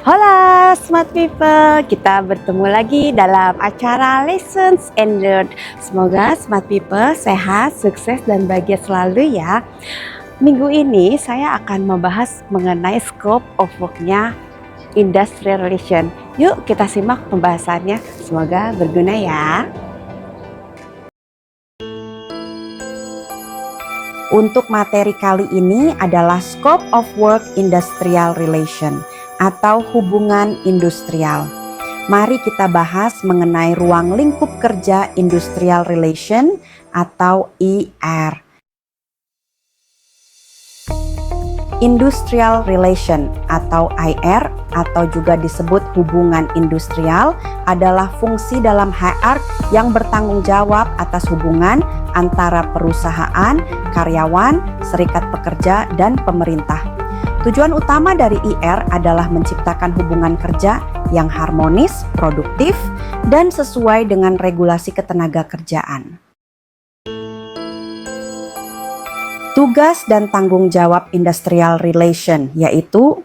Hola Smart People, kita bertemu lagi dalam acara Lessons and Learn. Semoga Smart People sehat, sukses, dan bahagia selalu ya. Minggu ini saya akan membahas mengenai scope of work-nya Industrial Relation. Yuk kita simak pembahasannya, semoga berguna ya. Untuk materi kali ini adalah Scope of Work Industrial Relation atau hubungan industrial. Mari kita bahas mengenai ruang lingkup kerja Industrial Relation atau IR. Industrial Relation atau IR atau juga disebut hubungan industrial adalah fungsi dalam HR yang bertanggung jawab atas hubungan antara perusahaan, karyawan, serikat pekerja, dan pemerintah. Tujuan utama dari IR adalah menciptakan hubungan kerja yang harmonis, produktif, dan sesuai dengan regulasi ketenagakerjaan. Tugas dan tanggung jawab Industrial Relation yaitu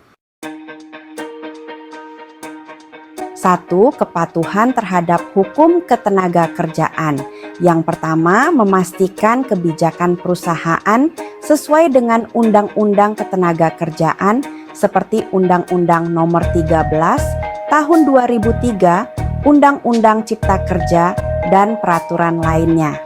1. Kepatuhan terhadap hukum ketenagakerjaan. Yang pertama, memastikan kebijakan perusahaan sesuai dengan Undang-Undang Ketenagakerjaan seperti Undang-Undang Nomor 13 Tahun 2003, Undang-Undang Cipta Kerja, dan peraturan lainnya.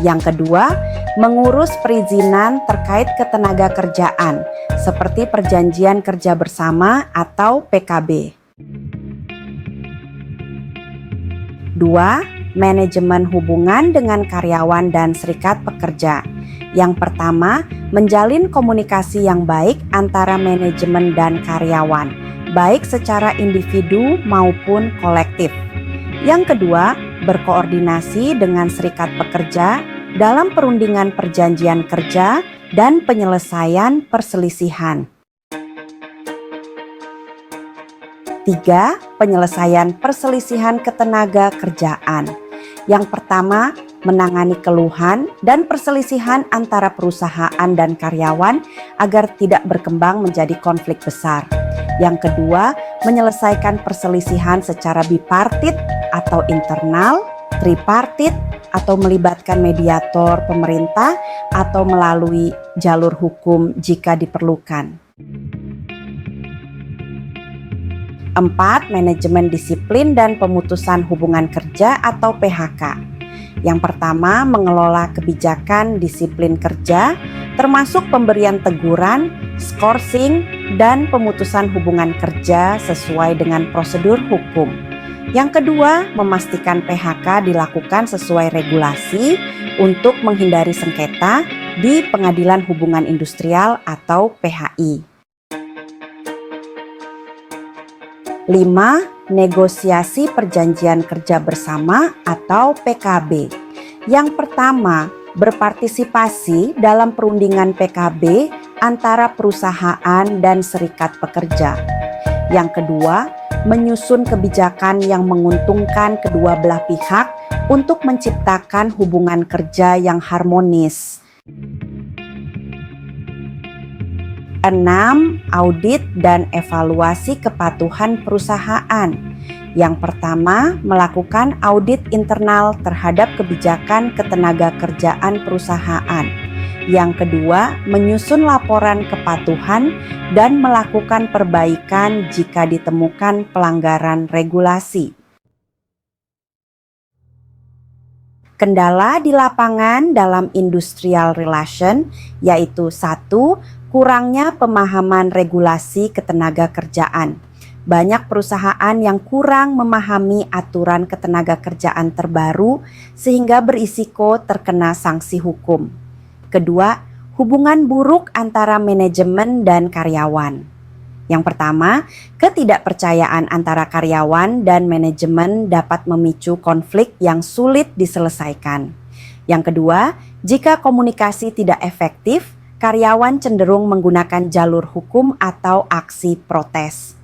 Yang kedua, mengurus perizinan terkait ketenagakerjaan seperti Perjanjian Kerja Bersama atau PKB. 2. Manajemen hubungan dengan karyawan dan serikat pekerja. Yang pertama, menjalin komunikasi yang baik antara manajemen dan karyawan, baik secara individu maupun kolektif. Yang kedua, berkoordinasi dengan serikat pekerja dalam perundingan perjanjian kerja dan penyelesaian perselisihan. 3. Penyelesaian perselisihan ketenagakerjaan. Yang pertama, menangani keluhan dan perselisihan antara perusahaan dan karyawan agar tidak berkembang menjadi konflik besar. Yang kedua, menyelesaikan perselisihan secara bipartit atau internal, tripartit, atau melibatkan mediator pemerintah atau melalui jalur hukum jika diperlukan. 4. Manajemen disiplin dan pemutusan hubungan kerja atau PHK. Yang pertama, mengelola kebijakan disiplin kerja, termasuk pemberian teguran, skorsing, dan pemutusan hubungan kerja sesuai dengan prosedur hukum. Yang kedua, memastikan PHK dilakukan sesuai regulasi untuk menghindari sengketa di Pengadilan Hubungan Industrial atau PHI. 5. Negosiasi perjanjian kerja bersama atau PKB. Yang pertama, berpartisipasi dalam perundingan PKB antara perusahaan dan serikat pekerja. Yang kedua, menyusun kebijakan yang menguntungkan kedua belah pihak untuk menciptakan hubungan kerja yang harmonis. 6. Audit dan evaluasi kepatuhan perusahaan. Yang pertama, melakukan audit internal terhadap kebijakan ketenagakerjaan perusahaan. Yang kedua, menyusun laporan kepatuhan dan melakukan perbaikan jika ditemukan pelanggaran regulasi. Kendala di lapangan dalam industrial relation yaitu 1. Kurangnya pemahaman regulasi ketenagakerjaan. Banyak perusahaan yang kurang memahami aturan ketenagakerjaan terbaru sehingga berisiko terkena sanksi hukum. Kedua, hubungan buruk antara manajemen dan karyawan. Yang pertama, ketidakpercayaan antara karyawan dan manajemen dapat memicu konflik yang sulit diselesaikan. Yang kedua, jika komunikasi tidak efektif, karyawan cenderung menggunakan jalur hukum atau aksi protes.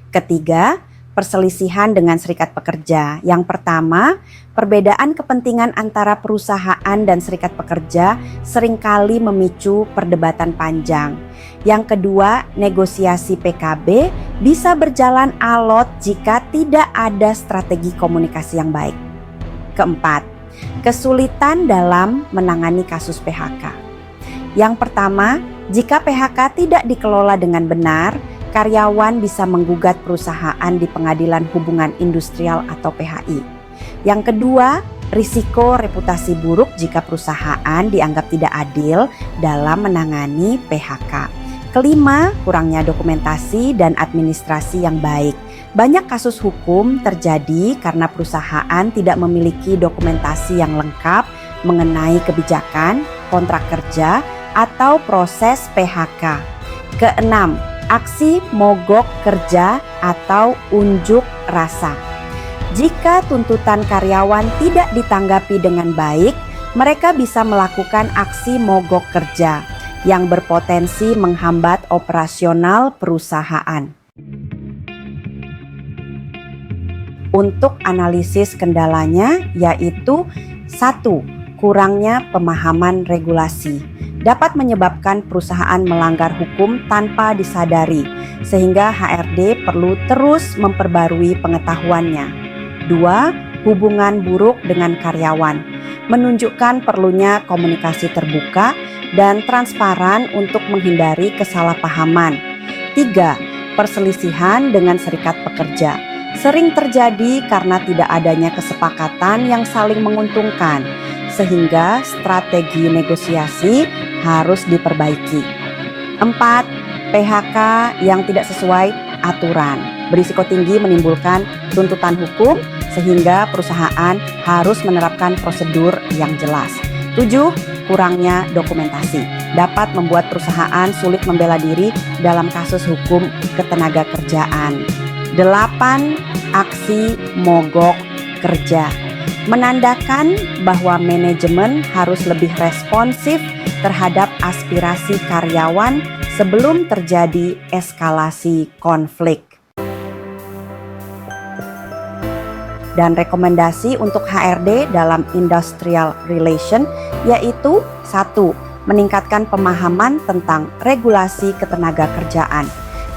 Ketiga, perselisihan dengan serikat pekerja. Yang pertama, perbedaan kepentingan antara perusahaan dan serikat pekerja seringkali memicu perdebatan panjang. Yang kedua, negosiasi PKB bisa berjalan alot jika tidak ada strategi komunikasi yang baik. Keempat, kesulitan dalam menangani kasus PHK. Yang pertama, jika PHK tidak dikelola dengan benar, karyawan bisa menggugat perusahaan di Pengadilan Hubungan Industrial atau PHI. Yang kedua, risiko reputasi buruk jika perusahaan dianggap tidak adil dalam menangani PHK. Kelima, kurangnya dokumentasi dan administrasi yang baik. Banyak kasus hukum terjadi karena perusahaan tidak memiliki dokumentasi yang lengkap mengenai kebijakan, kontrak kerja, atau proses PHK. Keenam, aksi mogok kerja atau unjuk rasa. Jika tuntutan karyawan tidak ditanggapi dengan baik, mereka bisa melakukan aksi mogok kerja yang berpotensi menghambat operasional perusahaan. Untuk analisis kendalanya yaitu 1. Kurangnya pemahaman regulasi dapat menyebabkan perusahaan melanggar hukum tanpa disadari, sehingga HRD perlu terus memperbarui pengetahuannya. 2. Hubungan buruk dengan karyawan menunjukkan perlunya komunikasi terbuka dan transparan untuk menghindari kesalahpahaman. 3. Perselisihan dengan serikat pekerja sering terjadi karena tidak adanya kesepakatan yang saling menguntungkan, sehingga strategi negosiasi harus diperbaiki. 4. PHK yang tidak sesuai aturan berisiko tinggi menimbulkan tuntutan hukum, sehingga perusahaan harus menerapkan prosedur yang jelas. 7. Kurangnya dokumentasi dapat membuat perusahaan sulit membela diri dalam kasus hukum ketenaga kerjaan. 8. Aksi mogok kerja menandakan bahwa manajemen harus lebih responsif terhadap aspirasi karyawan sebelum terjadi eskalasi konflik. Dan rekomendasi untuk HRD dalam industrial relation yaitu 1. Meningkatkan pemahaman tentang regulasi ketenaga kerjaan.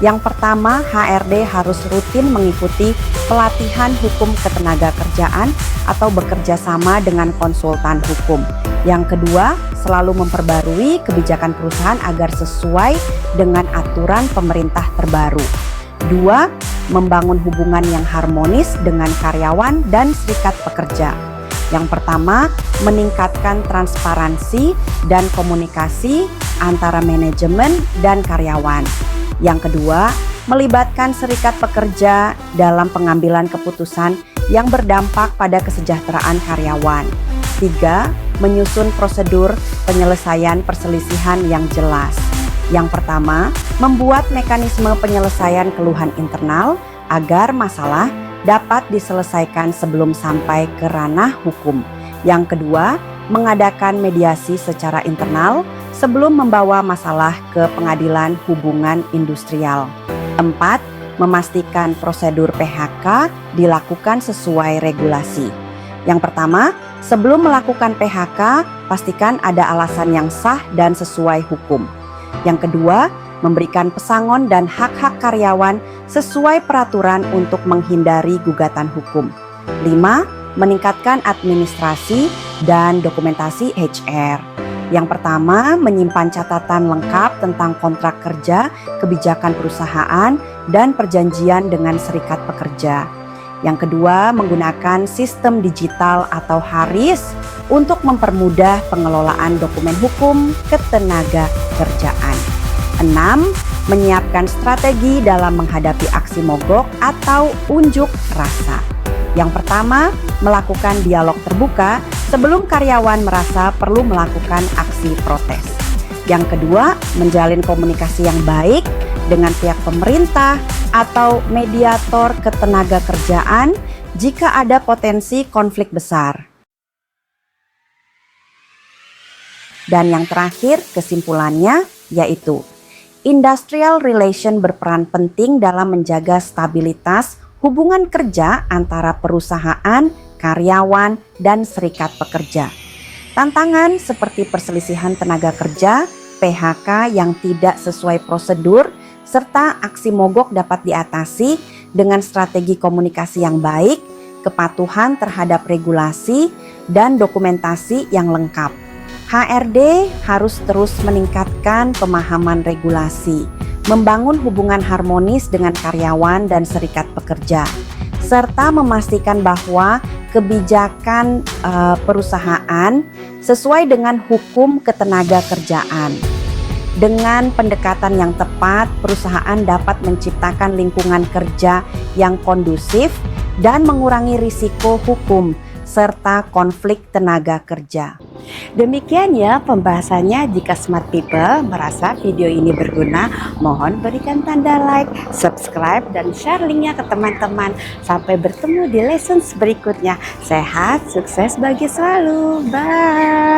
Yang pertama, HRD harus rutin mengikuti pelatihan hukum ketenaga kerjaan atau bekerja sama dengan konsultan hukum. Yang kedua, selalu memperbarui kebijakan perusahaan agar sesuai dengan aturan pemerintah terbaru. 2. Membangun hubungan yang harmonis dengan karyawan dan serikat pekerja. Yang pertama, meningkatkan transparansi dan komunikasi antara manajemen dan karyawan. Yang kedua, melibatkan serikat pekerja dalam pengambilan keputusan yang berdampak pada kesejahteraan karyawan. 3. Menyusun prosedur penyelesaian perselisihan yang jelas. Yang pertama, membuat mekanisme penyelesaian keluhan internal agar masalah dapat diselesaikan sebelum sampai ke ranah hukum. Yang kedua, mengadakan mediasi secara internal sebelum membawa masalah ke Pengadilan Hubungan Industrial. 4. Memastikan prosedur PHK dilakukan sesuai regulasi. Yang pertama, sebelum melakukan PHK, pastikan ada alasan yang sah dan sesuai hukum. Yang kedua, memberikan pesangon dan hak-hak karyawan sesuai peraturan untuk menghindari gugatan hukum. 5. Meningkatkan administrasi dan dokumentasi HR. Yang pertama, menyimpan catatan lengkap tentang kontrak kerja, kebijakan perusahaan, dan perjanjian dengan serikat pekerja. Yang kedua, menggunakan sistem digital atau HARIS untuk mempermudah pengelolaan dokumen hukum ketenaga kerjaan. 6. Menyiapkan strategi dalam menghadapi aksi mogok atau unjuk rasa. Yang pertama, melakukan dialog terbuka sebelum karyawan merasa perlu melakukan aksi protes. Yang kedua, menjalin komunikasi yang baik dengan pihak pemerintah atau mediator ketenaga kerjaan jika ada potensi konflik besar. Dan yang terakhir, kesimpulannya yaitu industrial relation berperan penting dalam menjaga stabilitas hubungan kerja antara perusahaan, karyawan, dan serikat pekerja. Tantangan seperti perselisihan tenaga kerja, PHK yang tidak sesuai prosedur, serta aksi mogok dapat diatasi dengan strategi komunikasi yang baik, kepatuhan terhadap regulasi, dan dokumentasi yang lengkap. HRD harus terus meningkatkan pemahaman regulasi, membangun hubungan harmonis dengan karyawan dan serikat pekerja, serta memastikan bahwa kebijakan perusahaan sesuai dengan hukum ketenaga kerjaan. Dengan pendekatan yang tepat, perusahaan dapat menciptakan lingkungan kerja yang kondusif dan mengurangi risiko hukum serta konflik tenaga kerja. Demikian ya pembahasannya. Jika Smart People merasa video ini berguna, mohon berikan tanda like, subscribe, dan share linknya ke teman-teman. Sampai bertemu di lessons berikutnya. Sehat, sukses bagi selalu. Bye.